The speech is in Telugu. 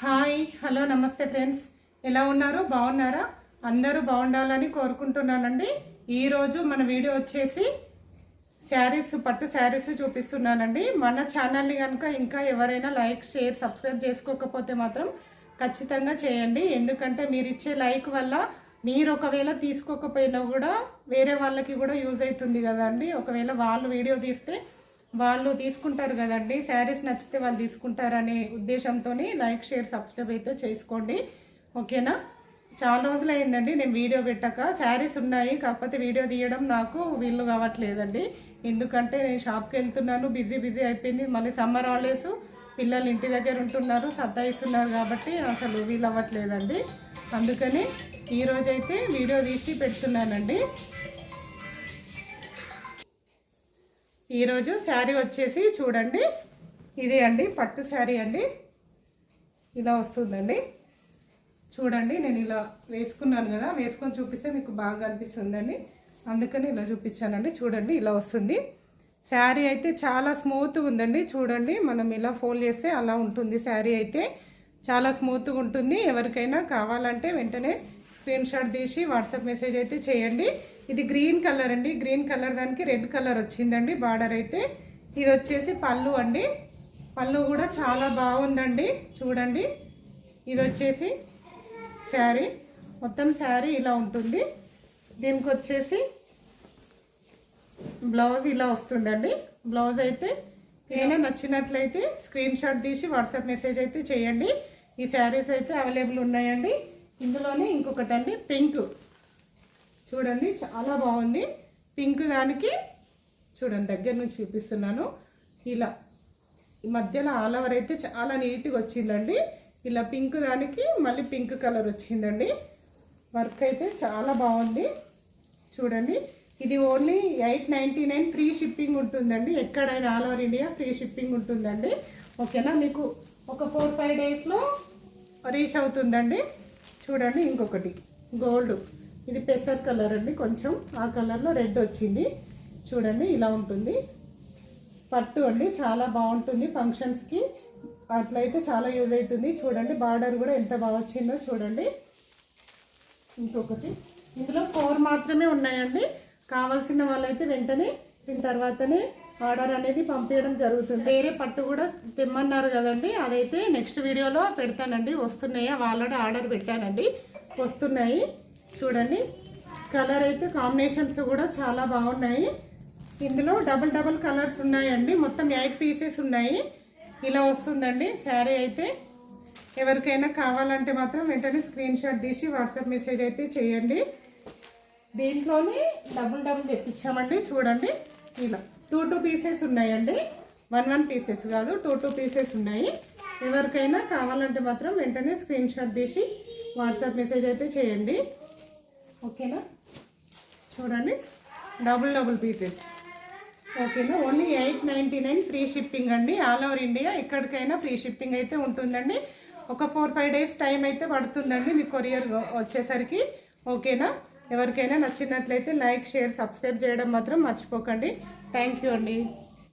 హాయ్ హలో నమస్తే ఫ్రెండ్స్, ఎలా ఉన్నారు? బాగున్నారా? అందరూ బాగుండాలని కోరుకుంటున్నానండి. ఈరోజు మన వీడియో వచ్చేసి శారీస్, పట్టు శారీస్ చూపిస్తున్నానండి. మన ఛానల్ని కనుక ఇంకా ఎవరైనా లైక్, షేర్, సబ్స్క్రైబ్ చేసుకోకపోతే మాత్రం ఖచ్చితంగా చేయండి. ఎందుకంటే మీరు ఇచ్చే లైక్ వల్ల మీరు ఒకవేళ తీసుకోకపోయినా కూడా వేరే వాళ్ళకి కూడా యూజ్ అవుతుంది కదండి. ఒకవేళ వాళ్ళు వీడియో తీస్తే వాళ్ళు తీసుకుంటారు కదండి, శారీస్ నచ్చితే వాళ్ళు తీసుకుంటారనే ఉద్దేశంతో లైక్, షేర్, సబ్స్క్రైబ్ అయితే చేసుకోండి. ఓకేనా? చాలా రోజులు అయిందండి నేను వీడియో పెట్టాక. శారీస్ ఉన్నాయి, కాకపోతే వీడియో తీయడం నాకు వీలు కావట్లేదండి. ఎందుకంటే నేను షాప్కి వెళ్తున్నాను, బిజీ అయిపోయింది. మళ్ళీ సమ్మర్ హాలిడేస్, పిల్లలు ఇంటి దగ్గర ఉంటున్నారు, సతాయిస్తున్నారు కాబట్టి అసలు వీలు అవ్వట్లేదండి. అందుకని ఈరోజైతే వీడియో తీసి పెడుతున్నానండి. ఈరోజు శారీ వచ్చేసి చూడండి, ఇదే అండి పట్టు శారీ అండి. ఇలా వస్తుందండి. చూడండి, నేను ఇలా వేసుకున్నాను కదా, వేసుకొని చూపిస్తే మీకు బాగా అనిపిస్తుందండి, అందుకని ఇలా చూపించానండి. చూడండి, ఇలా వస్తుంది శారీ. అయితే చాలా స్మూత్గా ఉందండి. చూడండి, మనం ఇలా ఫోల్డ్ చేస్తే అలా ఉంటుంది శారీ. అయితే చాలా స్మూత్గా ఉంటుంది. ఎవరికైనా కావాలంటే వెంటనే స్క్రీన్ షాట్ తీసి వాట్సాప్ మెసేజ్ అయితే చేయండి. ఇది గ్రీన్ కలర్ అండి. గ్రీన్ కలర్ దానికి రెడ్ కలర్ వచ్చిందండి బార్డర్ అయితే. ఇది వచ్చేసి పళ్ళు అండి. పళ్ళు కూడా చాలా బాగుందండి. చూడండి, ఇది వచ్చేసి శారీ. మొత్తం శారీ ఇలా ఉంటుంది. దీనికి వచ్చేసి బ్లౌజ్ ఇలా వస్తుందండి. బ్లౌజ్ అయితే ఏమైనా నచ్చినట్లయితే స్క్రీన్ షాట్ తీసి వాట్సాప్ మెసేజ్ అయితే చేయండి. ఈ శారీస్ అయితే అవైలబుల్ ఉన్నాయండి. ఇందులోనే ఇంకొకటి అండి, పింక్. చూడండి, చాలా బాగుంది పింక్. దానికి చూడండి, దగ్గర నుంచి చూపిస్తున్నాను. ఇలా ఈ మధ్యలో ఆల్ ఓవర్ అయితే చాలా నీట్గా వచ్చిందండి. ఇలా పింక్ దానికి మళ్ళీ పింక్ కలర్ వచ్చిందండి. వర్క్ అయితే చాలా బాగుంది. చూడండి, ఇది ఓన్లీ 899 ఫ్రీ షిప్పింగ్ ఉంటుందండి. ఎక్కడైనా all over India free shipping ఉంటుందండి. ఓకేనా? మీకు ఒక 4-5 డేస్లో రీచ్ అవుతుందండి. చూడండి, ఇంకొకటి గోల్డ్. ఇది పెసర్ కలర్ అండి. కొంచెం ఆ కలర్లో రెడ్ వచ్చింది. చూడండి, ఇలా ఉంటుంది. పట్టు అండి, చాలా బాగుంటుంది ఫంక్షన్స్కి. అట్లయితే చాలా యూజ్ అవుతుంది. చూడండి, బార్డర్ కూడా ఎంత బాగా వచ్చిందో చూడండి. ఇంకొకటి, ఇందులో 4 మాత్రమే ఉన్నాయండి. కావాల్సిన వాళ్ళైతే వెంటనే దీని తర్వాతనే ఆర్డర్ అనేది పంపించడం జరుగుతుంది. వేరే పట్టు కూడా తెమ్మన్నారు కదండి, అదైతే నెక్స్ట్ వీడియోలో పెడతానండి. వస్తున్నాయి, ఆల్రెడీ ఆర్డర్ పెట్టానండి, వస్తున్నాయి. చూడండి, కలర్ అయితే కాంబినేషన్స్ కూడా చాలా బాగున్నాయి. ఇందులో డబుల్ కలర్స్ ఉన్నాయండి. మొత్తం 8 పీసెస్ ఉన్నాయి. ఇలా వస్తుందండి శారీ అయితే. ఎవరికైనా కావాలంటే మాత్రం వెంటనే స్క్రీన్ షాట్ తీసి వాట్సాప్ మెసేజ్ అయితే చేయండి. దీంట్లోనే డబుల్ తెప్పించామండి. చూడండి, ఇలా 2 పీసెస్ ఉన్నాయండి. 1 పీసెస్ కాదు, 2 పీసెస్ ఉన్నాయి. ఎవరికైనా కావాలంటే మాత్రం వెంటనే స్క్రీన్ షాట్ తీసి వాట్సాప్ మెసేజ్ అయితే చేయండి. ఓకేనా? చూడండి, డబుల్ పీసెస్. ఓకేనా? ఓన్లీ 899 ఫ్రీ షిప్పింగ్ అండి. ఆల్ ఓవర్ ఇండియా ఎక్కడికైనా ఫ్రీ షిప్పింగ్ అయితే ఉంటుందండి. ఒక 4-5 డేస్ టైం అయితే పడుతుందండి మీ కొరియర్ వచ్చేసరికి. ఓకేనా? ఎవరికైనా నచ్చినట్లయితే లైక్, షేర్, సబ్స్క్రైబ్ చేయడం మాత్రం మర్చిపోకండి. థ్యాంక్ యూ అండి.